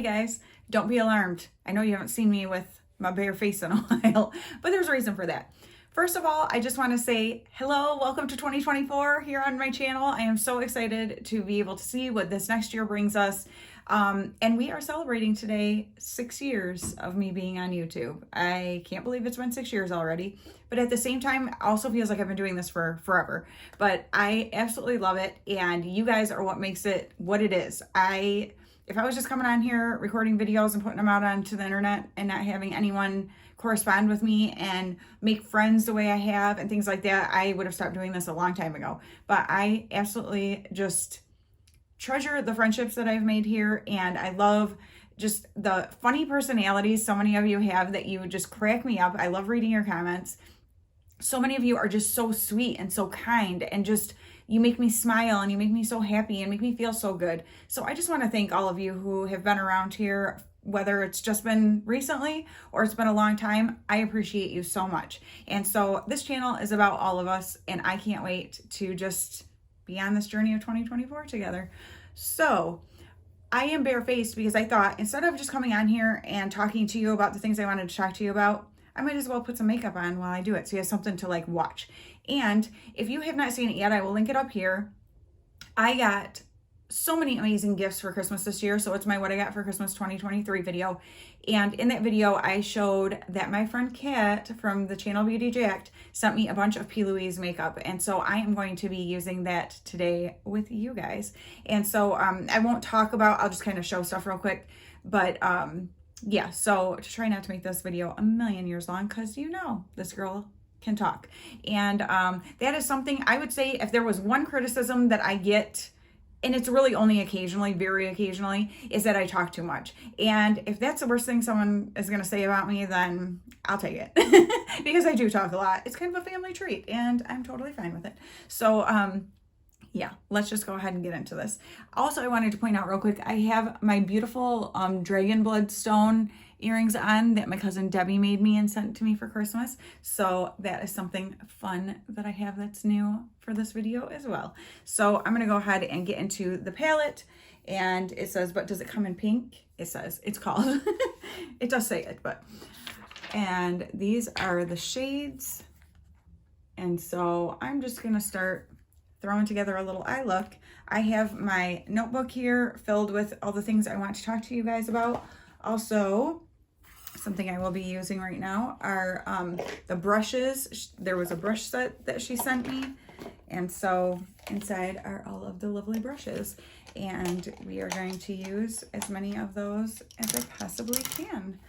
Hey guys, don't be alarmed. I know you haven't seen me with my bare face in a while, but there's a reason for that. First of all, I just want to say hello, welcome to 2024 here on my channel. I am so excited to be able to see what this next year brings us. And we are celebrating today 6 years of me being on YouTube. I can't believe it's been 6 years already, but at the same time, also feels like I've been doing this for forever. But I absolutely love it, and you guys are what makes it what it is. If I was just coming on here, recording videos and putting them out onto the internet and not having anyone correspond with me and make friends the way I have and things like that, I would have stopped doing this a long time ago. But I absolutely just treasure the friendships that I've made here, and I love just the funny personalities so many of you have that you just crack me up. I love reading your comments. So many of you are just so sweet and so kind, and just you make me smile and you make me so happy and make me feel so good. So I just want to thank all of you who have been around here, whether it's just been recently or it's been a long time. I appreciate you so much. And so this channel is about all of us, and I can't wait to just be on this journey of 2024 together. So I am barefaced because I thought, instead of just coming on here and talking to you about the things I wanted to talk to you about, I might as well put some makeup on while I do it, so you have something to like watch. And if you have not seen it yet, I will link it up here. I got so many amazing gifts for Christmas this year. So it's my What I Got for Christmas 2023 video. And in that video, I showed that my friend Kat from the channel Beauty Jacked sent me a bunch of P. Louise makeup. And so I am going to be using that today with you guys. And so I won't talk about, I'll just kind of show stuff real quick. But yeah, so to try not to make this video a million years long, because you know this girl can talk. And that is something I would say, if there was one criticism that I get, and it's really only occasionally, very occasionally, is that I talk too much. And if that's the worst thing someone is going to say about me, then I'll take it. Because I do talk a lot. It's kind of a family treat, and I'm totally fine with it. So yeah, let's just go ahead and get into this. Also, I wanted to point out real quick, I have my beautiful dragon blood stone earrings on that my cousin Debbie made me and sent to me for Christmas. So that is something fun that I have that's new for this video as well. So I'm going to go ahead and get into the palette. And it says, but does it come in pink? It says, it's called. It does say it, but. And these are the shades. And so I'm just going to start throwing together a little eye look. I have my notebook here filled with all the things I want to talk to you guys about. Also, something I will be using right now are the brushes. There was a brush set that she sent me, and so inside are all of the lovely brushes, and we are going to use as many of those as I possibly can.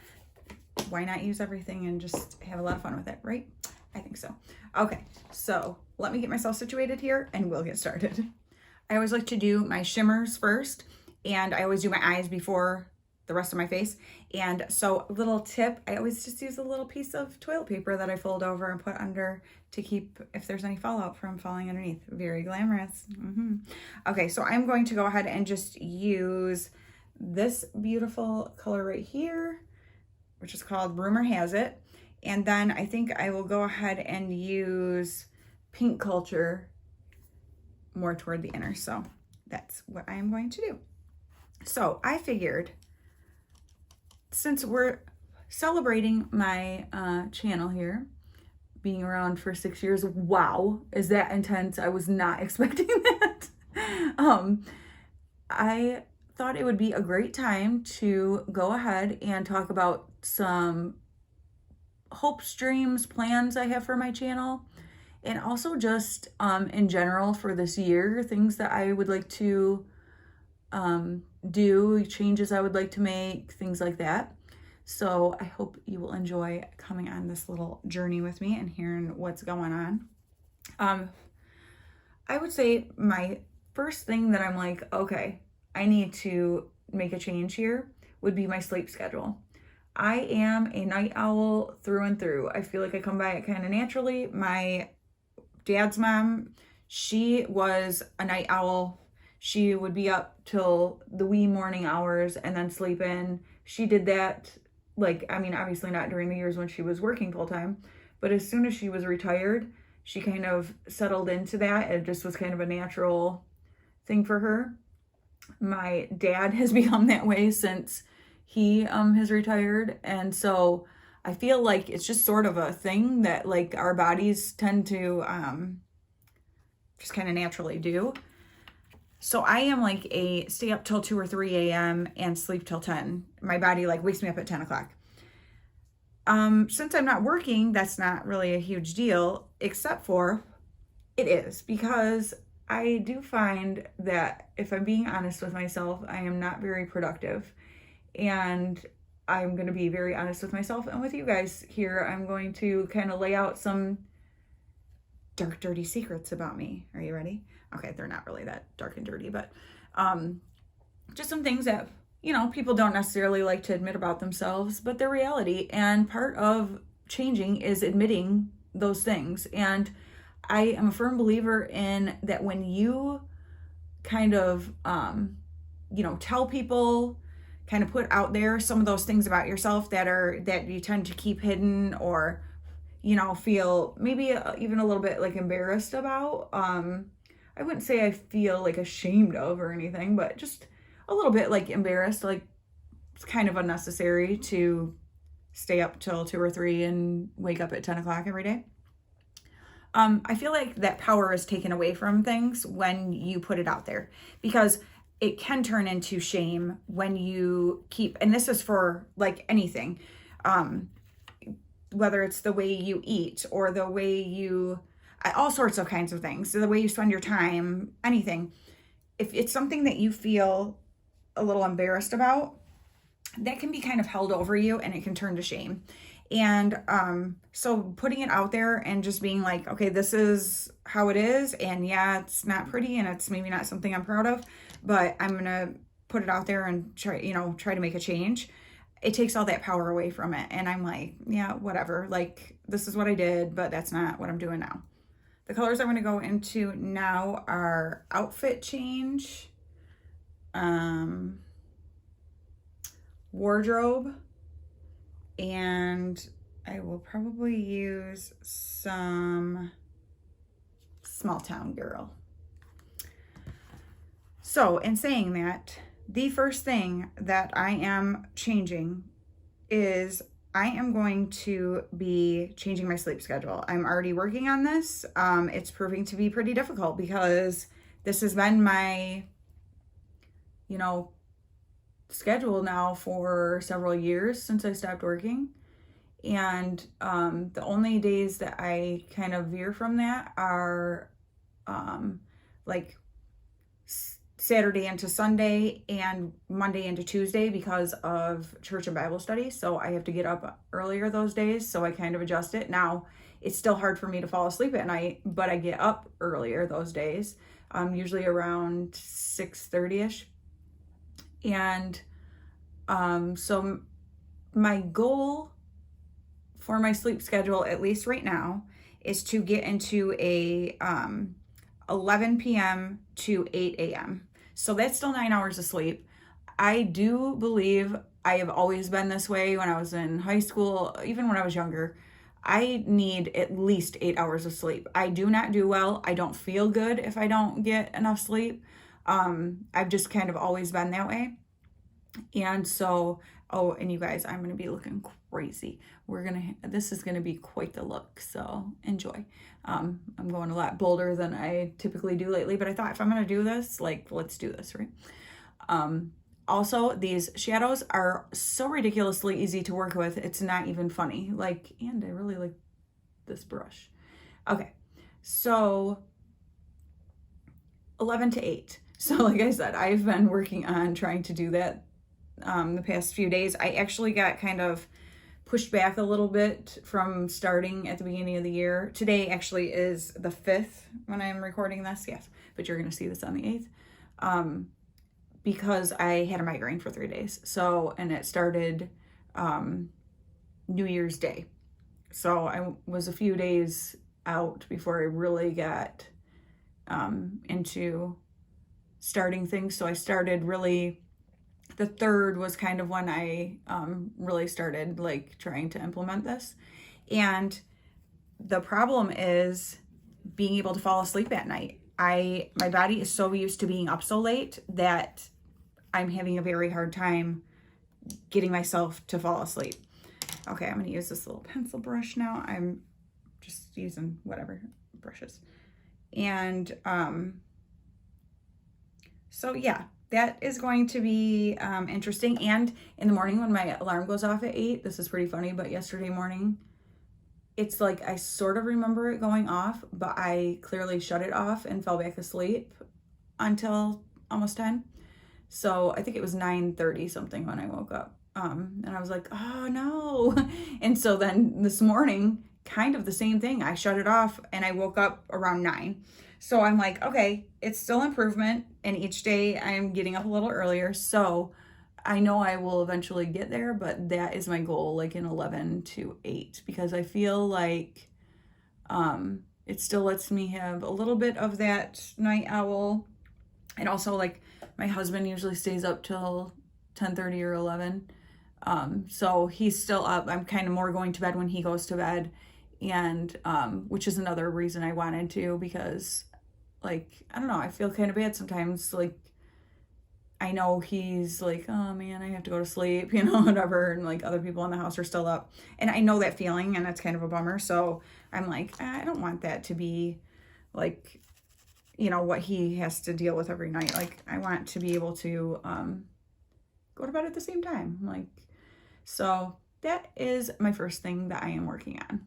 Why not use everything and just have a lot of fun with it, right? I think so. Okay, so let me get myself situated here and we'll get started. I always like to do my shimmers first, and I always do my eyes before the rest of my face. And so, little tip, I always just use a little piece of toilet paper that I fold over and put under to keep, if there's any fallout from falling underneath. Very glamorous. Okay, so I'm going to go ahead and just use this beautiful color right here, which is called Rumor Has It. And then I think I will go ahead and use Pink Culture more toward the inner. So that's what I am going to do. So I figured, since we're celebrating my channel here, being around for 6 years, wow, is that intense? I was not expecting that. I thought it would be a great time to go ahead and talk about some hopes, dreams, plans I have for my channel, and also just in general for this year, things that I would like to do, changes I would like to make, things like that. So I hope you will enjoy coming on this little journey with me and hearing what's going on. I would say my first thing that I'm like, okay, I need to make a change here would be my sleep schedule. I am a night owl through and through. I feel like I come by it kind of naturally. My dad's mom, she was a night owl. She would be up till the wee morning hours and then sleep in. She did that, like, I mean, obviously not during the years when she was working full time, but as soon as she was retired, she kind of settled into that. It just was kind of a natural thing for her. My dad has become that way since He has retired, and so I feel like it's just sort of a thing that like our bodies tend to just kind of naturally do. So I am like a stay up till 2 or 3 a.m. and sleep till 10. My body like wakes me up at 10 o'clock. Since I'm not working, that's not really a huge deal, except for it is, because I do find that if I'm being honest with myself, I am not very productive. And I'm going to be very honest with myself and with you guys here. I'm going to kind of lay out some dark, dirty secrets about me. Are you ready? Okay, they're not really that dark and dirty, but just some things that, you know, people don't necessarily like to admit about themselves, but they're reality. And part of changing is admitting those things. And I am a firm believer in that when you kind of, you know, tell people, kind of put out there some of those things about yourself that you tend to keep hidden, or, you know, feel maybe even a little bit like embarrassed about. I wouldn't say I feel like ashamed of or anything, but just a little bit like embarrassed, like it's kind of unnecessary to stay up till 2 or 3 and wake up at 10 o'clock every day. I feel like that power is taken away from things when you put it out there, because it can turn into shame when you keep, and this is for like anything, whether it's the way you eat or the way you, all sorts of kinds of things, so the way you spend your time, anything. If it's something that you feel a little embarrassed about, that can be kind of held over you and it can turn to shame. And so putting it out there and just being like, okay, this is how it is. And yeah, it's not pretty and it's maybe not something I'm proud of, but I'm going to put it out there and try to make a change. It takes all that power away from it. And I'm like, yeah, whatever. Like, this is what I did, but that's not what I'm doing now. The colors I'm going to go into now are outfit change, wardrobe, and I will probably use some small town girl. So in saying that, the first thing that I am changing is I am going to be changing my sleep schedule. I'm already working on this. It's proving to be pretty difficult because this has been my, you know, schedule now for several years since I stopped working. And the only days that I kind of veer from that are like Saturday into Sunday and Monday into Tuesday because of church and Bible study. So I have to get up earlier those days. So I kind of adjust it. Now, it's still hard for me to fall asleep at night, but I get up earlier those days, usually around 6:30ish. And so my goal for my sleep schedule, at least right now, is to get into a 11 p.m. to 8 a.m. So that's still 9 hours of sleep. I do believe I have always been this way when I was in high school, even when I was younger. I need at least 8 hours of sleep. I do not do well. I don't feel good if I don't get enough sleep. I've just kind of always been that way. And so, oh, and you guys, I'm going to be looking crazy. This is going to be quite the look. So enjoy. I'm going a lot bolder than I typically do lately, but I thought if I'm going to do this, like, let's do this, right? Also, these shadows are so ridiculously easy to work with. It's not even funny. Like, and I really like this brush. Okay. So 11 to 8. So like I said, I've been working on trying to do that the past few days. I actually got kind of pushed back a little bit from starting at the beginning of the year. Today actually is the 5th when I'm recording this. Yes, but you're going to see this on the 8th. Because I had a migraine for 3 days. So, and it started New Year's Day. So I was a few days out before I really got into starting things. So I started really, the 3rd was kind of when I really started like trying to implement this. And the problem is being able to fall asleep at night. My body is so used to being up so late that I'm having a very hard time getting myself to fall asleep. Okay, I'm going to use this little pencil brush now. I'm just using whatever brushes. And so yeah, that is going to be interesting. And in the morning when my alarm goes off at 8, this is pretty funny, but yesterday morning, it's like I sort of remember it going off, but I clearly shut it off and fell back asleep until almost 10. So I think it was 9:30 something when I woke up. And I was like, oh no. And so then this morning, kind of the same thing. I shut it off and I woke up around 9. So I'm like, okay, it's still improvement. And each day I'm getting up a little earlier. So I know I will eventually get there, but that is my goal, like in 11 to 8, because I feel like it still lets me have a little bit of that night owl. And also, like, my husband usually stays up till 10:30 or 11. So he's still up. I'm kind of more going to bed when he goes to bed. And which is another reason I wanted to, because, like, I don't know, I feel kind of bad sometimes. Like, I know he's like, oh man, I have to go to sleep, whatever. And like other people in the house are still up. And I know that feeling, and it's kind of a bummer. So I'm like, I don't want that to be like, what he has to deal with every night. Like, I want to be able to go to bed at the same time. Like, so that is my first thing that I am working on.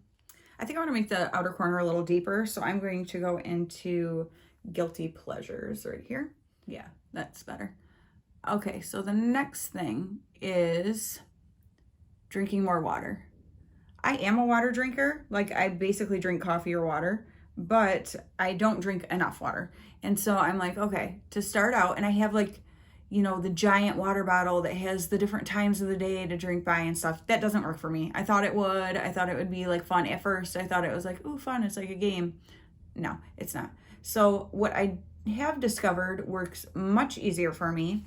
I think I want to make the outer corner a little deeper. So I'm going to go into guilty pleasures right here. Yeah, that's better. Okay, so the next thing is drinking more water. I am a water drinker. Like, I basically drink coffee or water, but I don't drink enough water. And so I'm like, okay, to start out, and I have like, the giant water bottle that has the different times of the day to drink by and stuff. That doesn't work for me. I thought it would. I thought it would be like fun at first. I thought it was like, ooh, fun. It's like a game. No, it's not. So what I have discovered works much easier for me.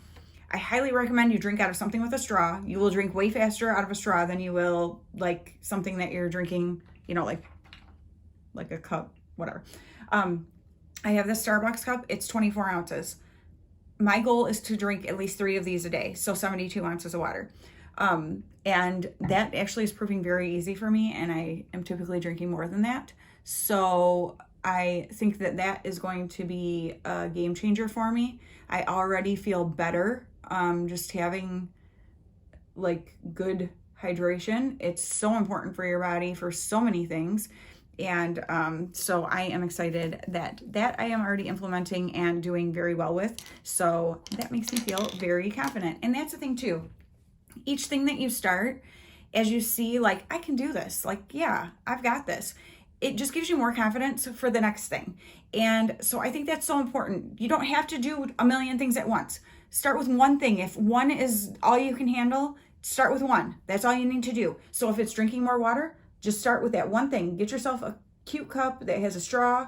I highly recommend you drink out of something with a straw. You will drink way faster out of a straw than you will like something that you're drinking, like a cup, whatever. I have this Starbucks cup. It's 24 ounces. My goal is to drink at least 3 of these a day. So 72 ounces of water. And that actually is proving very easy for me. And I am typically drinking more than that. So I think that that is going to be a game changer for me. I already feel better just having like good hydration. It's so important for your body for so many things. And so I am excited that I am already implementing and doing very well with. So that makes me feel very confident. And that's the thing too. Each thing that you start, as you see, like, I can do this. Like, yeah, I've got this. It just gives you more confidence for the next thing. And so I think that's so important. You don't have to do a million things at once. Start with one thing. If one is all you can handle, start with one. That's all you need to do. So if it's drinking more water, just start with that one thing. Get yourself a cute cup that has a straw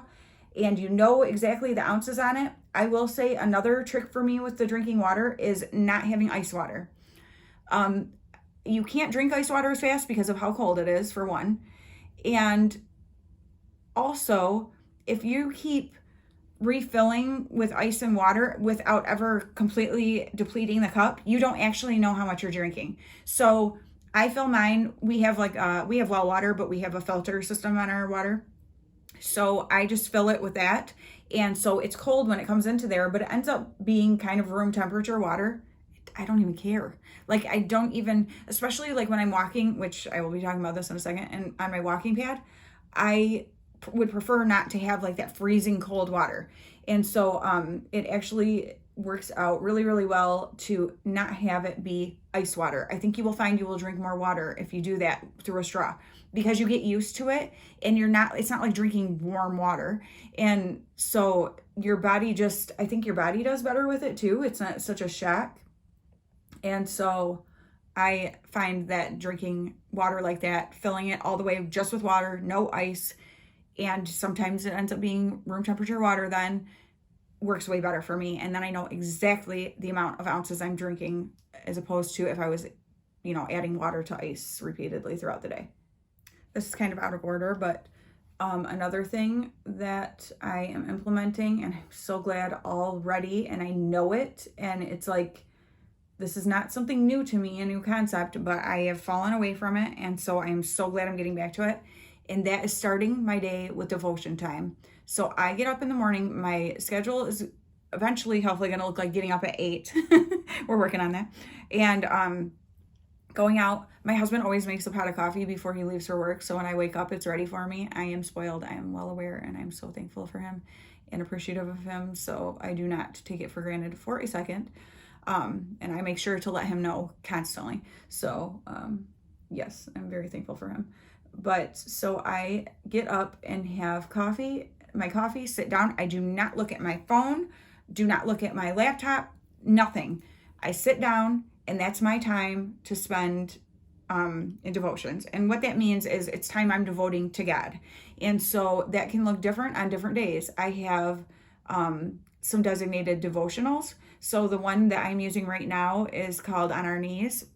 and you know exactly the ounces on it. I will say another trick for me with the drinking water is not having ice water. You can't drink ice water as fast because of how cold it is, for one. And also, if you keep refilling with ice and water without ever completely depleting the cup, you don't actually know how much you're drinking. So I fill mine. We have well water, but we have a filter system on our water. So I just fill it with that. And so it's cold when it comes into there, but it ends up being kind of room temperature water. I don't even care. Like, I don't even, especially like when I'm walking, which I will be talking about this in a second, and on my walking pad, I would prefer not to have like that freezing cold water. And so it actually works out really, really well to not have it be ice water. I think you will find you will drink more water if you do that through a straw, because you get used to it and it's not like drinking warm water. And so your body I think your body does better with it too. It's not such a shock. And so I find that drinking water like that, filling it all the way just with water, no ice, and sometimes it ends up being room temperature water, then works way better for me. And then I know exactly the amount of ounces I'm drinking, as opposed to if I was, adding water to ice repeatedly throughout the day. This is kind of out of order, but another thing that I am implementing, and I'm so glad already, and I know it, and it's like This is not something new to me, a new concept, but I have fallen away from it. And so I am so glad I'm getting back to it. And that is starting my day with devotion time. So I get up in the morning. My schedule is eventually hopefully going to look like getting up at 8. We're working on that. And going out. My husband always makes a pot of coffee before he leaves for work. So when I wake up, it's ready for me. I am spoiled. I am well aware, and I'm so thankful for him and appreciative of him. So I do not take it for granted for a second. And I make sure to let him know constantly. So yes, I'm very thankful for him. But so I get up and have my coffee, sit down. I do not look at my phone, do not look at my laptop, nothing. I sit down, and that's my time to spend in devotions. And what that means is it's time I'm devoting to God. And so that can look different on different days. I have some designated devotionals. So the one that I'm using right now is called On Our Knees,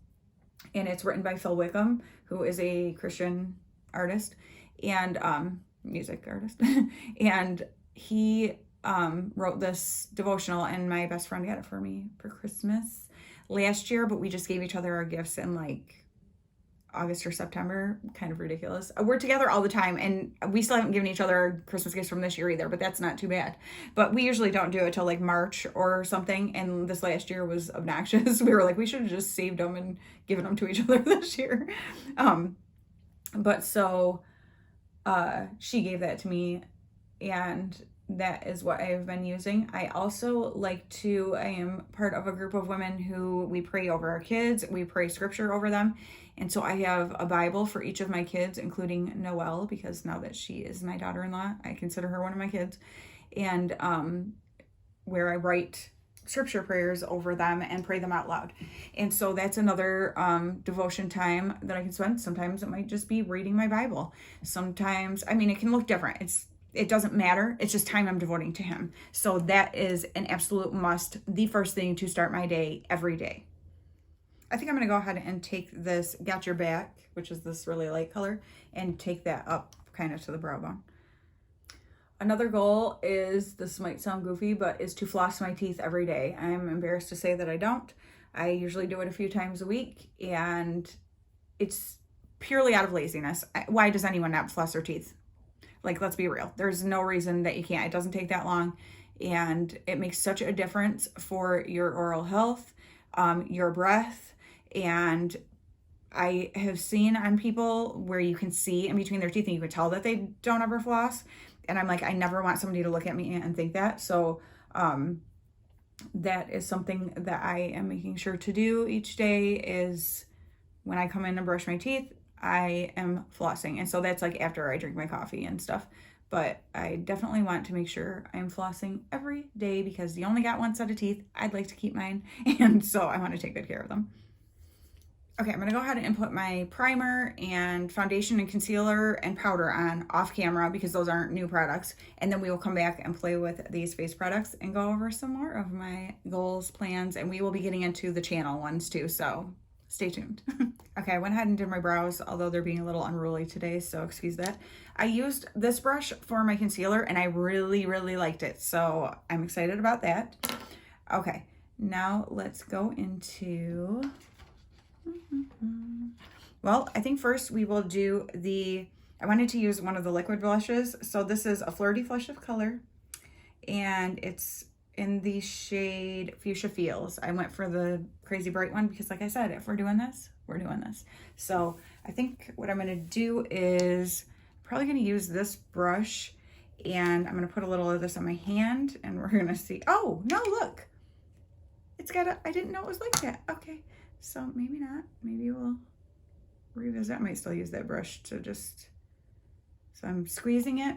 and it's written by Phil Wickham, who is a Christian artist and music artist. And he wrote this devotional, and my best friend got it for me for Christmas last year, but we just gave each other our gifts in like August or September. Kind of ridiculous. We're together all the time, and we still haven't given each other our Christmas gifts from this year either, but that's not too bad. But we usually don't do it till like March or something, and this last year was obnoxious. We were like, we should have just saved them and given them to each other this year. But so she gave that to me, and that is what I've been using. I also I am part of a group of women who we pray over our kids. We pray scripture over them. And so I have a Bible for each of my kids, including Noelle, because now that she is my daughter-in-law, I consider her one of my kids. And where I write scripture prayers over them and pray them out loud. And so that's another devotion time that I can spend. Sometimes it might just be reading my Bible. Sometimes, it can look different. It doesn't matter. It's just time I'm devoting to him. So that is an absolute must. The first thing to start my day every day. I think I'm going to go ahead and take this Got Your Back, which is this really light color, and take that up kind of to the brow bone. Another goal is, this might sound goofy, but is to floss my teeth every day. I'm embarrassed to say that I don't. I usually do it a few times a week, and it's purely out of laziness. Why does anyone not floss their teeth? Like, let's be real. There's no reason that you can't. It doesn't take that long, and it makes such a difference for your oral health, your breath, and I have seen on people where you can see in between their teeth and you can tell that they don't ever floss. And I'm like, I never want somebody to look at me and think that. So that is something that I am making sure to do each day, is when I come in and brush my teeth, I am flossing. And so that's like after I drink my coffee and stuff. But I definitely want to make sure I'm flossing every day, because you only got one set of teeth. I'd like to keep mine. And so I want to take good care of them. Okay, I'm going to go ahead and input my primer and foundation and concealer and powder on off camera, because those aren't new products. And then we will come back and play with these face products and go over some more of my goals, plans, and we will be getting into the channel ones too. So stay tuned. Okay, I went ahead and did my brows, although they're being a little unruly today, so excuse that. I used this brush for my concealer, and I really, really liked it. So I'm excited about that. Okay, now let's go into... Well, I think first we will do I wanted to use one of the liquid blushes. So this is a Flirty Flush of Color, and it's in the shade Fuchsia Feels. I went for the crazy bright one because, like I said, if we're doing this, we're doing this. So I think what I'm going to do is probably going to use this brush, and I'm going to put a little of this on my hand, and we're going to see. Oh, no, look. It's got I didn't know it was like that. Okay. So maybe not. Maybe we'll revisit. I might still use that brush to just... So I'm squeezing it.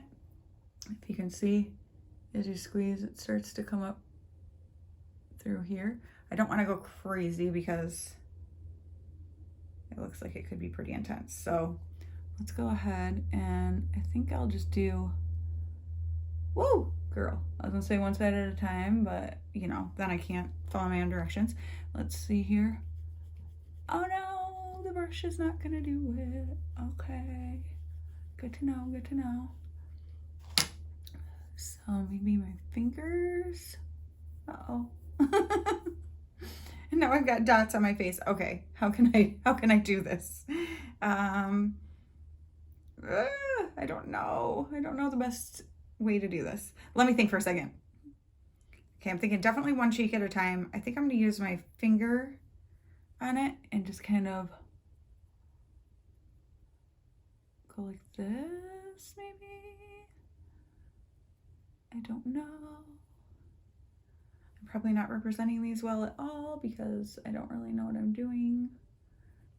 If you can see, as you squeeze, it starts to come up through here. I don't want to go crazy because it looks like it could be pretty intense. So let's go ahead, and I think I'll just do... Whoa, girl. I was going to say one side at a time, but, then I can't follow my own directions. Let's see here. Oh no, the brush is not gonna do it. Okay, good to know, good to know. So maybe my fingers, uh-oh. Now I've got dots on my face. Okay, how can I do this? I don't know. I don't know the best way to do this. Let me think for a second. Okay, I'm thinking definitely one cheek at a time. I think I'm gonna use my finger on it and just kind of go like this, maybe. I don't know. I'm probably not representing these well at all because I don't really know what I'm doing.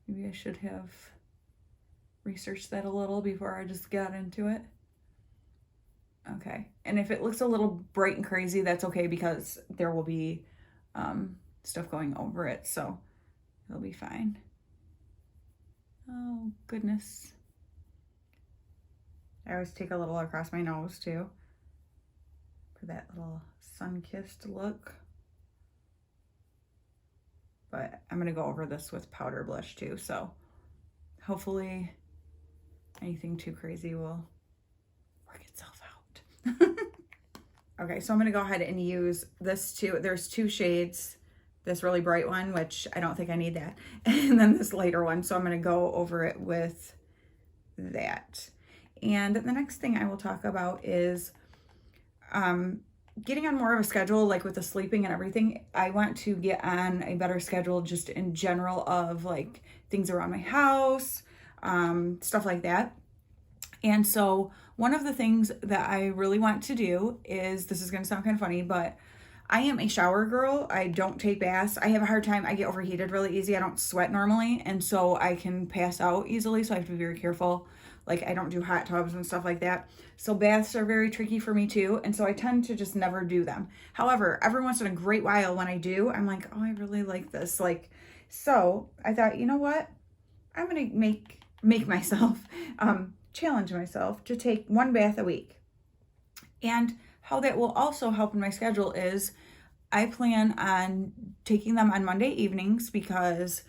Maybe I should have researched that a little before I just got into it. Okay, and if it looks a little bright and crazy, that's okay because there will be stuff going over it, so it'll be fine. Oh, goodness. I always take a little across my nose too for that little sun-kissed look. But I'm gonna go over this with powder blush too, so hopefully anything too crazy will work itself out. Okay, so I'm gonna go ahead and use this too. There's two shades, this really bright one, which I don't think I need that, and then this lighter one, so I'm gonna go over it with that. And the next thing I will talk about is getting on more of a schedule, like with the sleeping and everything. I want to get on a better schedule just in general of like things around my house, stuff like that. And so one of the things that I really want to do is, this is going to sound kind of funny, but I am a shower girl. I don't take baths. I have a hard time. I get overheated really easy. I don't sweat normally. And so I can pass out easily. So I have to be very careful. Like I don't do hot tubs and stuff like that. So baths are very tricky for me too. And so I tend to just never do them. However, every once in a great while when I do, I'm like, oh, I really like this. Like, so I thought, you know what? I'm going to make myself, challenge myself to take one bath a week. And how that will also help in my schedule is I plan on taking them on Monday evenings because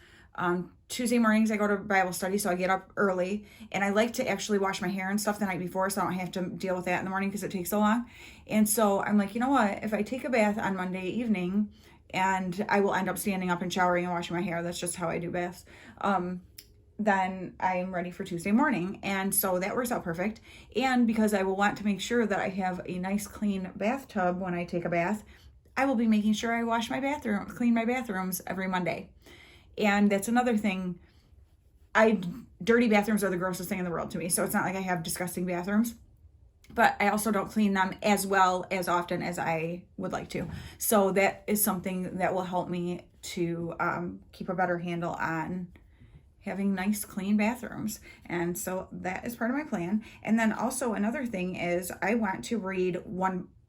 Tuesday mornings I go to Bible study, so I get up early, and I like to actually wash my hair and stuff the night before so I don't have to deal with that in the morning because it takes so long. And so I'm like, you know what, if I take a bath on Monday evening, and I will end up standing up and showering and washing my hair, that's just how I do baths, then I'm ready for Tuesday morning. And so that works out perfect. And because I will want to make sure that I have a nice clean bathtub when I take a bath, I will be making sure I wash my bathroom, clean my bathrooms every Monday. And that's another thing. Dirty bathrooms are the grossest thing in the world to me. So it's not like I have disgusting bathrooms, but I also don't clean them as well as often as I would like to. So that is something that will help me to keep a better handle on having nice clean bathrooms. And so that is part of my plan. And then also another thing is I want to read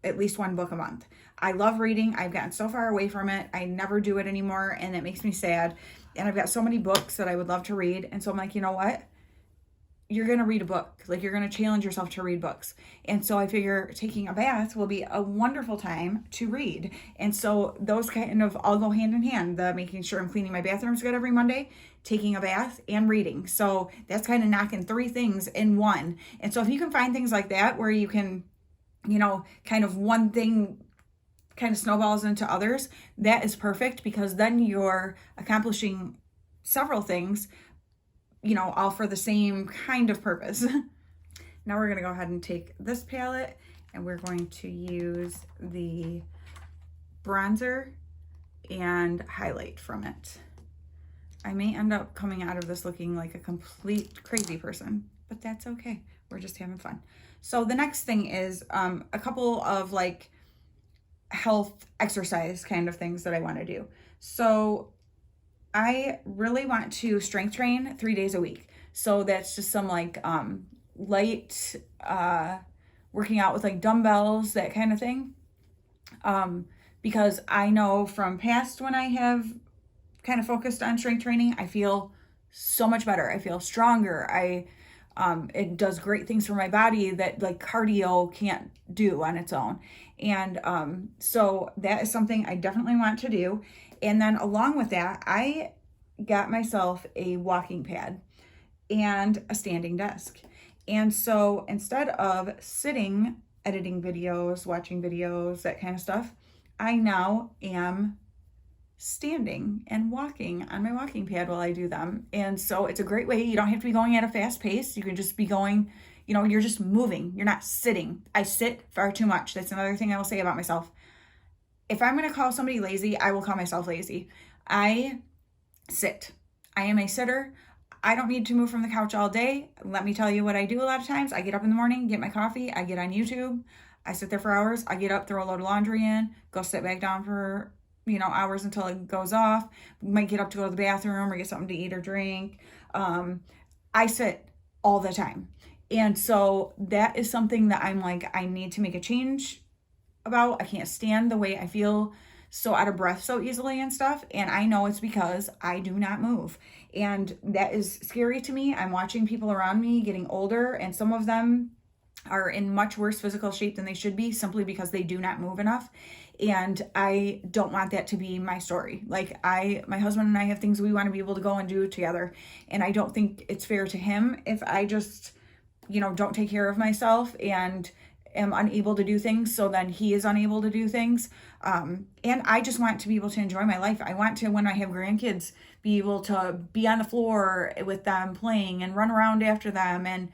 at least one book a month. I love reading. I've gotten so far away from it. I never do it anymore, and it makes me sad. And I've got so many books that I would love to read. And so I'm like, you know what? You're going to read a book. Like, you're going to challenge yourself to read books. And so I figure taking a bath will be a wonderful time to read. And so those kind of all go hand in hand. The making sure I'm cleaning my bathrooms good every Monday, taking a bath, and reading. So that's kind of knocking three things in one. And so if you can find things like that where you can, kind of one thing kind of snowballs into others, that is perfect, because then you're accomplishing several things, all for the same kind of purpose. Now we're going to go ahead and take this palette and we're going to use the bronzer and highlight from it. I may end up coming out of this looking like a complete crazy person, but that's okay. We're just having fun. So the next thing is a couple of like health exercise kind of things that I want to do. So I really want to strength train 3 days a week. So that's just some like light working out with like dumbbells, that kind of thing. Because I know from past when I have kind of focused on strength training, I feel so much better. I feel stronger. It does great things for my body that like cardio can't do on its own. And so that is something I definitely want to do. And then along with that, I got myself a walking pad and a standing desk. And so instead of sitting, editing videos, watching videos, that kind of stuff, I now am standing and walking on my walking pad while I do them. And so it's a great way. You don't have to be going at a fast pace. You can just be going, you're just moving. You're not sitting. I sit far too much. That's another thing I will say about myself. If I'm going to call somebody lazy, I will call myself lazy. I sit. I am a sitter. I don't need to move from the couch all day. Let me tell you what I do a lot of times. I get up in the morning, get my coffee, I get on YouTube. I sit there for hours. I get up, throw a load of laundry in, go sit back down for, hours until it goes off. Might get up to go to the bathroom or get something to eat or drink. I sit all the time. And so that is something that I'm like, I need to make a change about. I can't stand the way I feel so out of breath so easily and stuff. And I know it's because I do not move. And that is scary to me. I'm watching people around me getting older, and some of them are in much worse physical shape than they should be simply because they do not move enough. And I don't want that to be my story. Like my husband and I have things we want to be able to go and do together. And I don't think it's fair to him if I just, don't take care of myself and am unable to do things. So then he is unable to do things. And I just want to be able to enjoy my life. I want to, when I have grandkids, be able to be on the floor with them playing and run around after them and,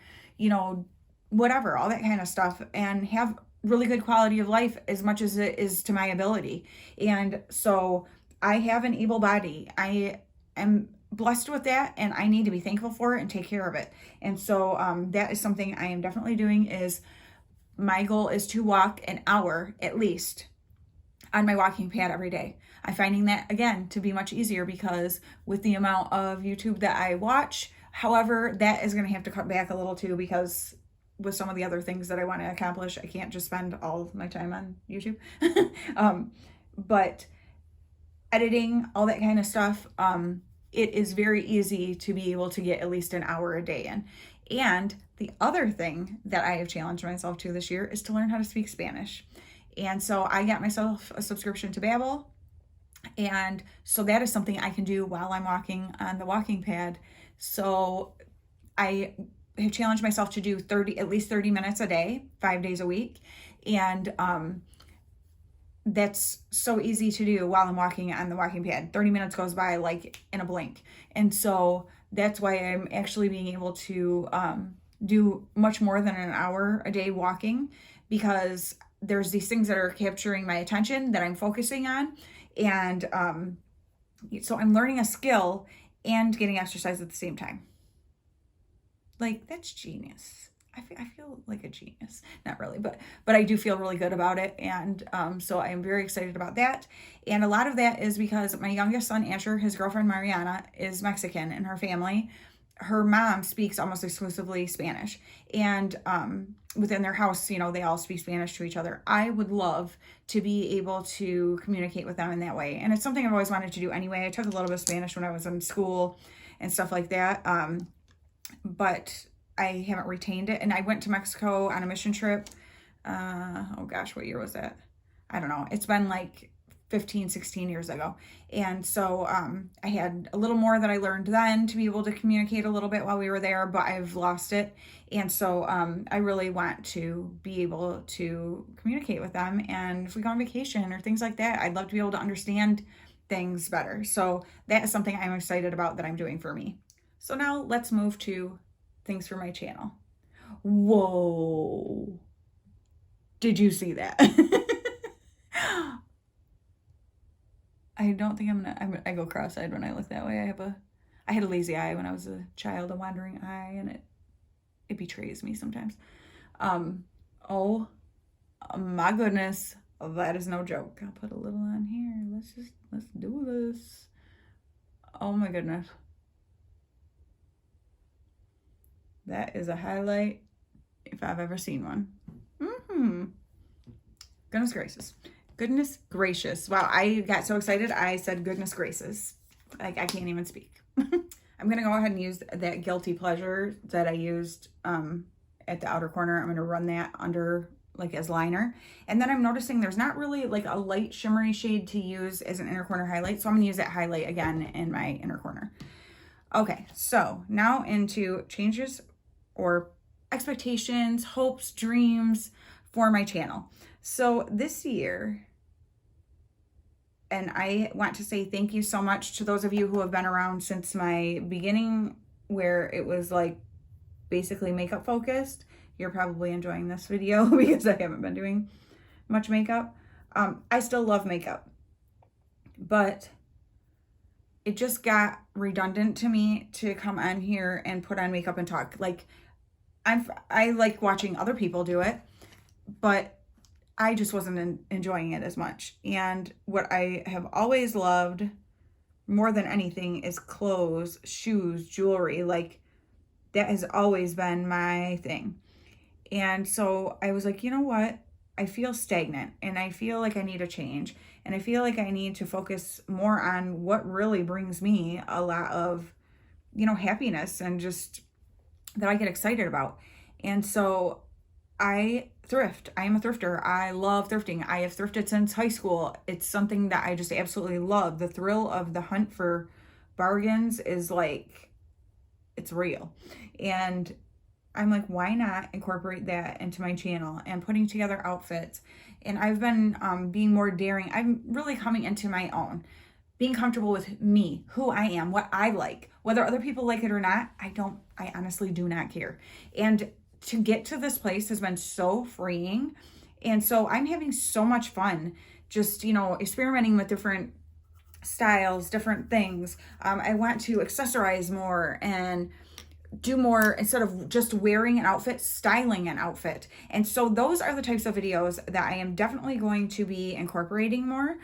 whatever, all that kind of stuff, and have really good quality of life as much as it is to my ability. And so I have an able body. I am blessed with that, and I need to be thankful for it and take care of it. And so that is something I am definitely doing. Is my goal is to walk an hour at least on my walking pad every day. I'm finding that, again, to be much easier because with the amount of YouTube that I watch, however, that is going to have to cut back a little too, because with some of the other things that I want to accomplish, I can't just spend all of my time on YouTube. But editing, all that kind of stuff, it is very easy to be able to get at least an hour a day in. And the other thing that I have challenged myself to this year is to learn how to speak Spanish. And so I got myself a subscription to Babbel. And so that is something I can do while I'm walking on the walking pad. So I have challenged myself to do at least 30 minutes a day, 5 days a week. And that's so easy to do while I'm walking on the walking pad. 30 minutes goes by like in a blink. And so that's why I'm actually being able to do much more than an hour a day walking, because there's these things that are capturing my attention that I'm focusing on. And so I'm learning a skill and getting exercise at the same time. Like, that's genius. I feel like a genius. Not really, but I do feel really good about it. And so I am very excited about that. And a lot of that is because my youngest son, Asher, his girlfriend, Mariana, is Mexican, and her family, her mom speaks almost exclusively Spanish. And within their house, they all speak Spanish to each other. I would love to be able to communicate with them in that way. And it's something I've always wanted to do anyway. I took a little bit of Spanish when I was in school and stuff like that. But I haven't retained it. And I went to Mexico on a mission trip. What year was that? I don't know. It's been like 15, 16 years ago. And so I had a little more that I learned then to be able to communicate a little bit while we were there, but I've lost it. And so I really want to be able to communicate with them. And if we go on vacation or things like that, I'd love to be able to understand things better. So that is something I'm excited about that I'm doing for me. So now let's move to things for my channel. Whoa. Did you see that? I don't think I go cross-eyed when I look that way. I had a lazy eye when I was a child, a wandering eye, and it betrays me sometimes. Oh my goodness. That is no joke. I'll put a little on here. Let's do this. Oh my goodness. That is a highlight if I've ever seen one. Goodness gracious. Goodness gracious. Wow, I got so excited. I said goodness gracious. Like, I can't even speak. I'm going to go ahead and use that Guilty Pleasure that I used at the outer corner. I'm going to run that under like as liner. And then I'm noticing there's not really like a light shimmery shade to use as an inner corner highlight. So I'm going to use that highlight again in my inner corner. Okay, so now into changes or expectations, hopes, dreams for my channel. So this year, And I want to say thank you so much to those of you who have been around since my beginning, where it was like basically makeup focused. You're probably enjoying this video because I haven't been doing much makeup. I still love makeup, but it just got redundant to me to come on here and put on makeup and talk. Like, I like watching other people do it, but I just wasn't enjoying it as much. And what I have always loved more than anything is clothes, shoes, jewelry. Like, that has always been my thing. And so I was like, you know what? I feel stagnant and I feel like I need a change. And I feel like I need to focus more on what really brings me a lot of, happiness and just that I get excited about. And so I thrift. I am a thrifter. I love thrifting. I have thrifted since high school. It's something that I just absolutely love. The thrill of the hunt for bargains is like, it's real. And I'm like, why not incorporate that into my channel and putting together outfits? And I've been being more daring. I'm really coming into my own, being comfortable with me, who I am, what I like, whether other people like it or not. I honestly do not care. And to get to this place has been so freeing. And so I'm having so much fun just, experimenting with different styles, different things. I want to accessorize more and do more instead of just wearing an outfit, styling an outfit. And so those are the types of videos that I am definitely going to be incorporating more.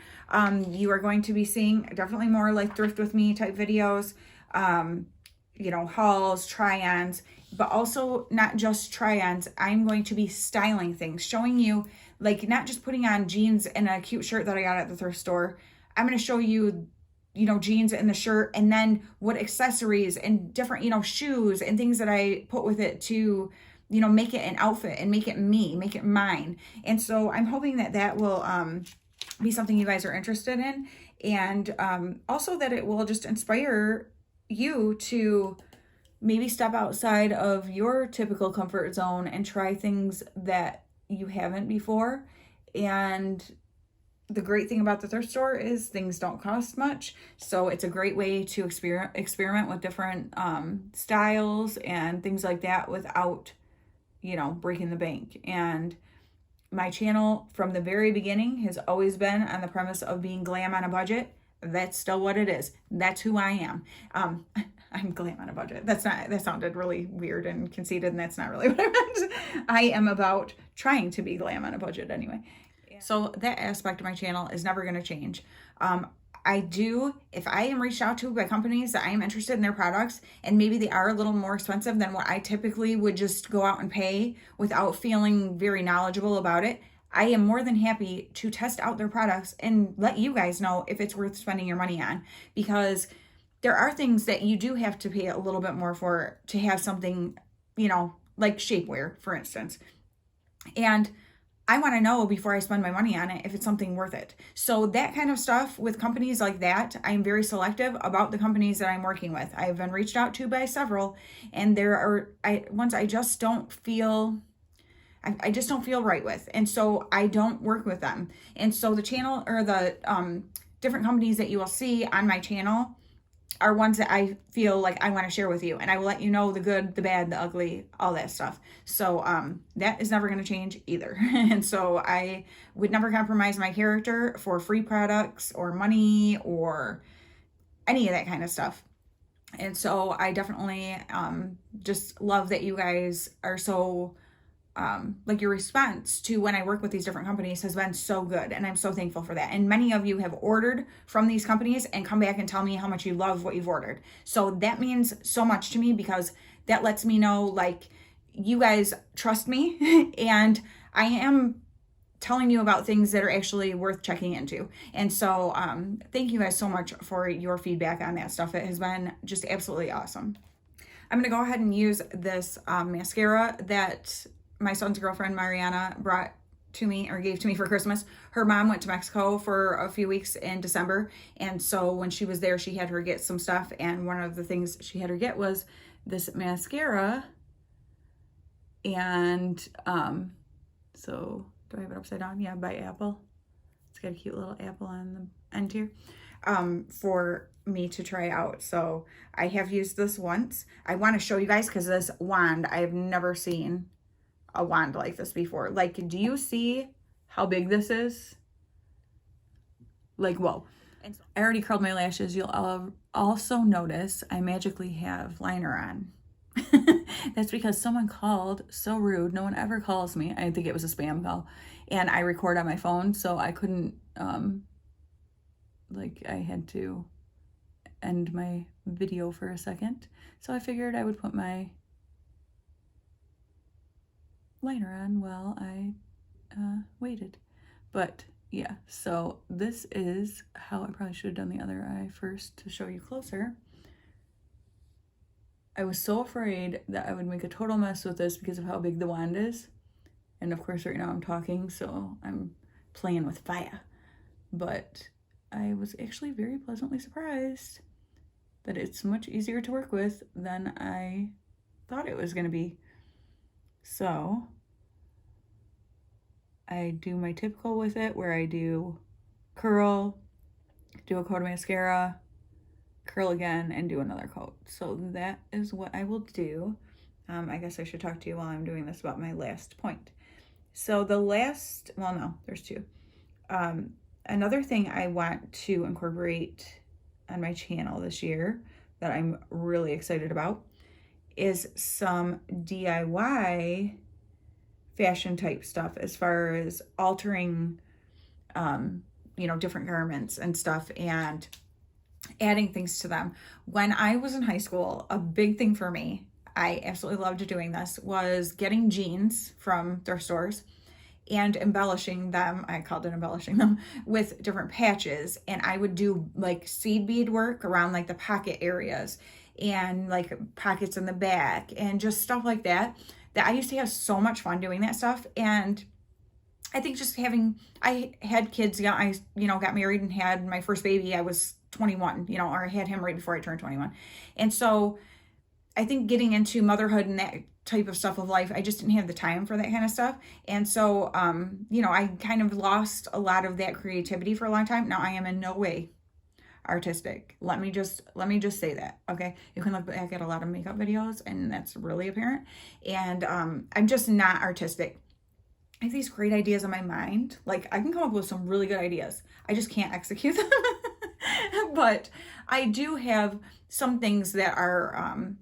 You are going to be seeing definitely more like thrift with me type videos, hauls, try-ons, but also not just try-ons. I'm going to be styling things, showing you, like, not just putting on jeans and a cute shirt that I got at the thrift store. I'm going to show you jeans and the shirt, and then what accessories and different, shoes and things that I put with it to, make it an outfit and make it me, make it mine. And so I'm hoping that that will be something you guys are interested in. And also that it will just inspire you to maybe step outside of your typical comfort zone and try things that you haven't before. And the great thing about the thrift store is things don't cost much. So it's a great way to experiment with different styles and things like that without, breaking the bank. And my channel from the very beginning has always been on the premise of being glam on a budget. That's still what it is. That's who I am. I'm glam on a budget. That sounded really weird and conceited, and that's not really what I meant. I am about trying to be glam on a budget anyway. So that aspect of my channel is never going to change. If I am reached out to by companies that I am interested in their products, and maybe they are a little more expensive than what I typically would just go out and pay without feeling very knowledgeable about it, I am more than happy to test out their products and let you guys know if it's worth spending your money on, because there are things that you do have to pay a little bit more for to have something, like shapewear, for instance. And I want to know before I spend my money on it if it's something worth it. So that kind of stuff with companies like that, I'm very selective about the companies that I'm working with. I've been reached out to by several, and there are ones I just don't feel right with. And so I don't work with them. And so the channel, or the different companies that you will see on my channel, are ones that I feel like I want to share with you, and I will let you know the good, the bad, the ugly, all that stuff. So that is never going to change either. And so I would never compromise my character for free products or money or any of that kind of stuff. And so I definitely just love that you guys are so your response to when I work with these different companies has been so good, and I'm so thankful for that. And many of you have ordered from these companies and come back and tell me how much you love what you've ordered. So that means so much to me, because that lets me know, like, you guys trust me and I am telling you about things that are actually worth checking into. And so thank you guys so much for your feedback on that stuff. It has been just absolutely awesome. I'm going to go ahead and use this mascara that my son's girlfriend, Mariana, brought to me, or gave to me for Christmas. Her mom went to Mexico for a few weeks in December. And so when she was there, she had her get some stuff. And one of the things she had her get was this mascara. And so do I have it upside down? Yeah, by Apple. It's got a cute little apple on the end here, for me to try out. So I have used this once. I want to show you guys because this wand, I have never seen a wand like this before. Like, do you see how big this is? Like, whoa. I already curled my lashes. You'll also notice I magically have liner on. That's because someone called, so rude. No one ever calls me. I think it was a spam call. And I record on my phone, so I couldn't, I had to end my video for a second. So I figured I would put my liner on while I waited. But yeah, so this is how I probably should have done the other eye first to show you closer. I was so afraid that I would make a total mess with this because of how big the wand is. And of course right now I'm talking, so I'm playing with fire. But I was actually very pleasantly surprised that it's much easier to work with than I thought it was going to be. So I do my typical with it where I do curl, do a coat of mascara, curl again, and do another coat. So that is what I will do. I guess I should talk to you while I'm doing this about my last point. So the last, well, no, there's two. Another thing I want to incorporate on my channel this year that I'm really excited about is some DIY fashion type stuff as far as altering, different garments and stuff and adding things to them. When I was in high school, a big thing for me, I absolutely loved doing this, was getting jeans from thrift stores and embellishing them. I called it embellishing them with different patches. And I would do like seed bead work around like the pocket areas and like pockets in the back and just stuff like that. That I used to have so much fun doing that stuff. And I think just I had kids, I got married and had my first baby. I was 21, or I had him right before I turned 21. And so I think getting into motherhood and that type of stuff of life, I just didn't have the time for that kind of stuff. And so, I kind of lost a lot of that creativity for a long time. Now I am in no way artistic. Let me just say that. Okay. You can look back at a lot of makeup videos and that's really apparent. And, I'm just not artistic. I have these great ideas in my mind. Like I can come up with some really good ideas. I just can't execute them. But I do have some things that are,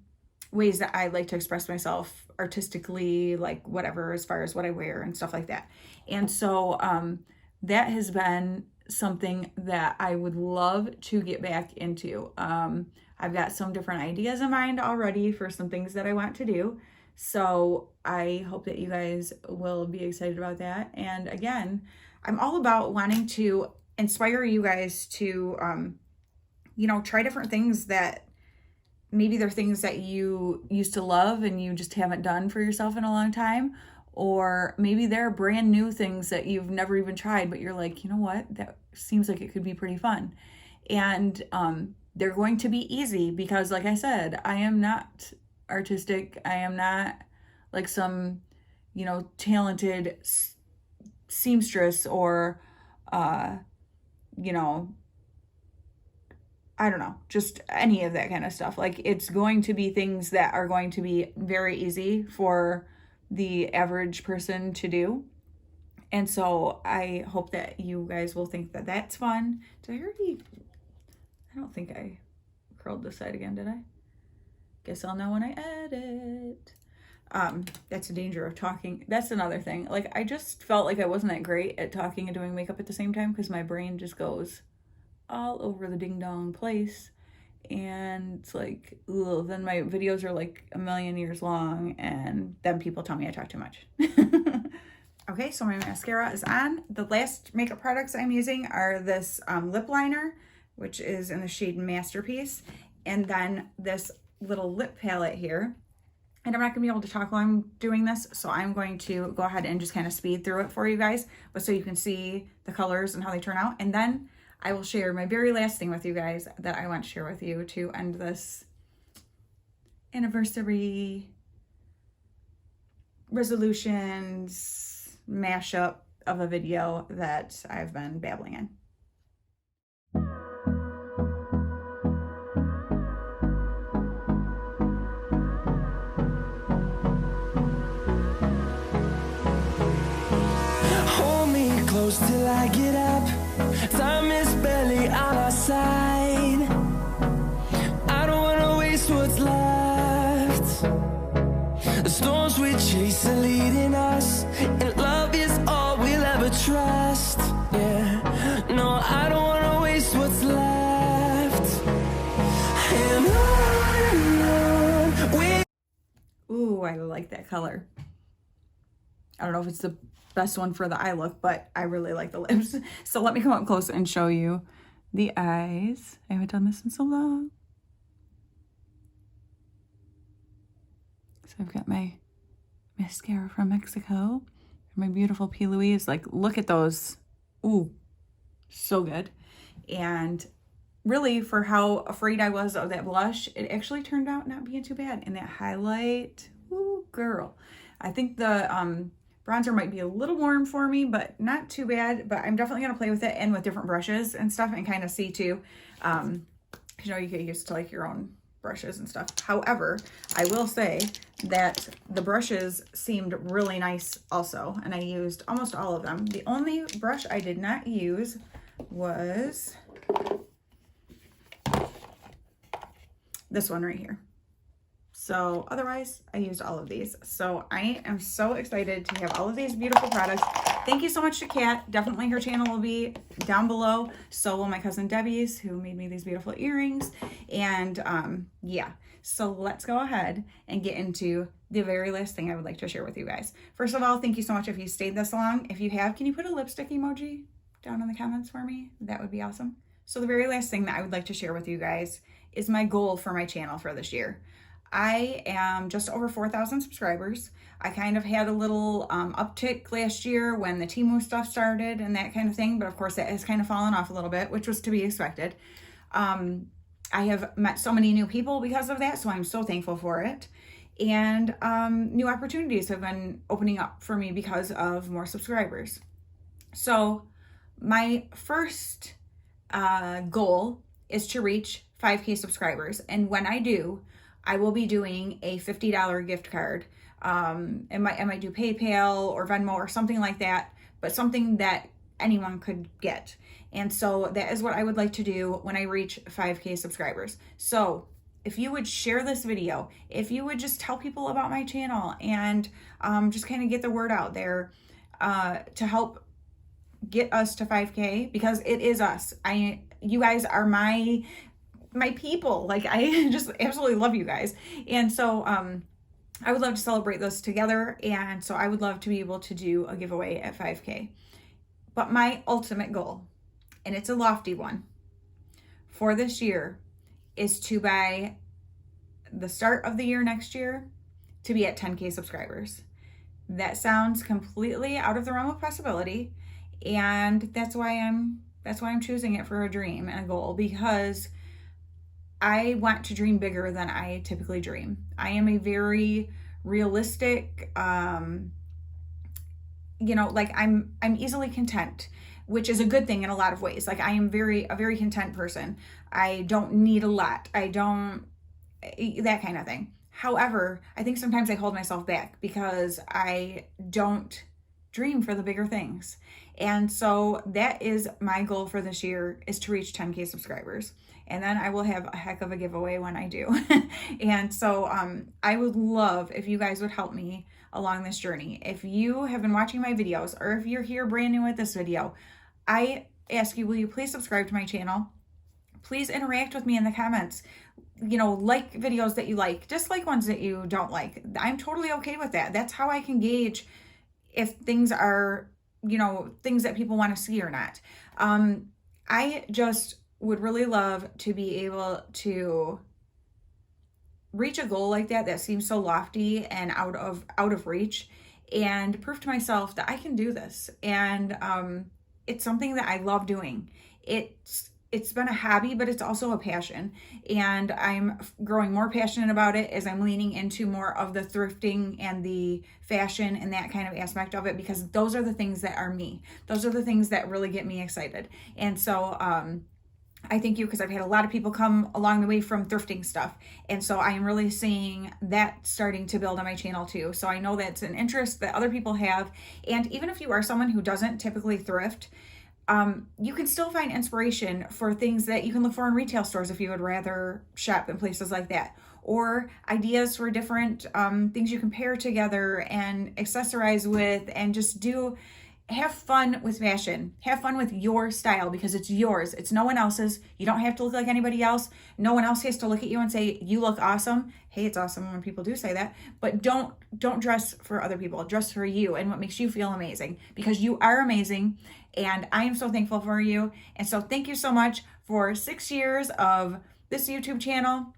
ways that I like to express myself artistically, like whatever, as far as what I wear and stuff like that. And so, that has been something that I would love to get back into. I've got some different ideas in mind already for some things that I want to do. So I hope that you guys will be excited about that. And again, I'm all about wanting to inspire you guys to, try different things that maybe they're things that you used to love and you just haven't done for yourself in a long time. Or maybe they're brand new things that you've never even tried, but you're like, you know what, that seems like it could be pretty fun. And they're going to be easy because, like I said, I am not artistic. I am not like some, talented seamstress or, I don't know, just any of that kind of stuff. Like it's going to be things that are going to be very easy for the average person to do. And so I hope that you guys will think that that's fun. I don't think I curled this side again, did I? Guess I'll know when I edit. That's a danger of talking. That's another thing. Like I just felt like I wasn't that great at talking and doing makeup at the same time because my brain just goes all over the ding dong place. And it's like, ugh, then my videos are like a million years long and then people tell me I talk too much. Okay, so my mascara is on. The last makeup products I'm using are this lip liner, which is in the shade Masterpiece, and then this little lip palette here. And I'm not gonna be able to talk while I'm doing this, so I'm going to go ahead and just kind of speed through it for you guys, but so you can see the colors and how they turn out. And then I will share my very last thing with you guys that I want to share with you to end this anniversary resolutions mashup of a video that I've been babbling in. Hold me close till I get up. Time is barely on our side. I don't wanna waste what's left. The storms we chase are leading us, and love is all we'll ever trust. Yeah, no, I don't wanna waste what's left. And on we. Ooh, I like that color. I don't know if it's the best one for the eye look, but I really like the lips. So let me come up close and show you the eyes. I haven't done this in so long. So I've got my mascara from Mexico. My beautiful P. Louise. Like, look at those. Ooh, so good. And really, for how afraid I was of that blush, it actually turned out not being too bad. And that highlight, ooh, girl. I think the bronzer might be a little warm for me, but not too bad. But I'm definitely going to play with it and with different brushes and stuff and kind of see too. You know, you get used to like your own brushes and stuff. However, I will say that the brushes seemed really nice also, and I used almost all of them. The only brush I did not use was this one right here. So otherwise, I used all of these. So I am so excited to have all of these beautiful products. Thank you so much to Kat. Definitely her channel will be down below. So will my cousin Debbie's, who made me these beautiful earrings. And yeah, so let's go ahead and get into the very last thing I would like to share with you guys. First of all, thank you so much if you stayed this long. If you have, can you put a lipstick emoji down in the comments for me? That would be awesome. So the very last thing that I would like to share with you guys is my goal for my channel for this year. I am just over 4,000 subscribers. I kind of had a little uptick last year when the TEMU stuff started and that kind of thing, but of course that has kind of fallen off a little bit, which was to be expected. I have met so many new people because of that, so I'm so thankful for it. And new opportunities have been opening up for me because of more subscribers. So my first goal is to reach 5K subscribers, and when I do, I will be doing a $50 gift card. I might do PayPal or Venmo or something like that, but something that anyone could get. And so that is what I would like to do when I reach 5K subscribers. So if you would share this video, if you would just tell people about my channel and just kind of get the word out there to help get us to 5K, because it is us. You guys are my people. Like, I just absolutely love you guys. And so I would love to celebrate this together. And so I would love to be able to do a giveaway at 5K. But my ultimate goal, and it's a lofty one, for this year is to, by the start of the year next year, to be at 10K subscribers. That sounds completely out of the realm of possibility. And that's why I'm choosing it for a dream and a goal, because I want to dream bigger than I typically dream. I am a very realistic, you know, like I'm easily content, which is a good thing in a lot of ways. Like, I am a very content person. I don't need a lot. That kind of thing. However, I think sometimes I hold myself back because I don't dream for the bigger things. And so that is my goal for this year, is to reach 10K subscribers. And then I will have a heck of a giveaway when I do. And so I would love if you guys would help me along this journey. If you have been watching my videos, or if you're here brand new with this video, I ask you, will you please subscribe to my channel? Please interact with me in the comments. You know, like videos that you like, dislike ones that you don't like. I'm totally okay with that. That's how I can gauge if things are, you know, things that people want to see or not. I just would really love to be able to reach a goal like that seems so lofty and out of reach, and prove to myself that I can do this. And it's something that I love doing. It's it's been a hobby, but it's also a passion. And I'm growing more passionate about it as I'm leaning into more of the thrifting and the fashion and that kind of aspect of it, because those are the things that are me. Those are the things that really get me excited. And so, I thank you, because I've had a lot of people come along the way from thrifting stuff. And so I am really seeing that starting to build on my channel too. So I know that's an interest that other people have. And even if you are someone who doesn't typically thrift, you can still find inspiration for things that you can look for in retail stores if you would rather shop in places like that, or ideas for different things you can pair together and accessorize with, and just have fun with fashion. Have fun with your style, because it's yours. It's no one else's. You don't have to look like anybody else. No one else has to look at you and say, you look awesome. Hey, it's awesome when people do say that, but don't dress for other people. Dress for you and what makes you feel amazing, because you are amazing. And I am so thankful for you. And so thank you so much for 6 years of this YouTube channel.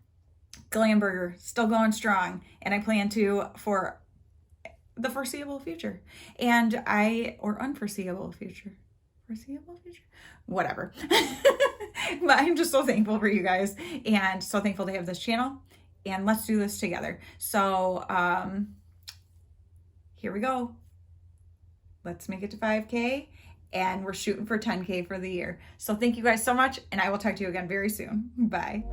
Glamburger, still going strong. And I plan to for the foreseeable future. Or unforeseeable future. Foreseeable future? Whatever. But I'm just so thankful for you guys, and so thankful to have this channel. And let's do this together. So here we go. Let's make it to 5K. And we're shooting for 10K for the year. So thank you guys so much, and I will talk to you again very soon. Bye.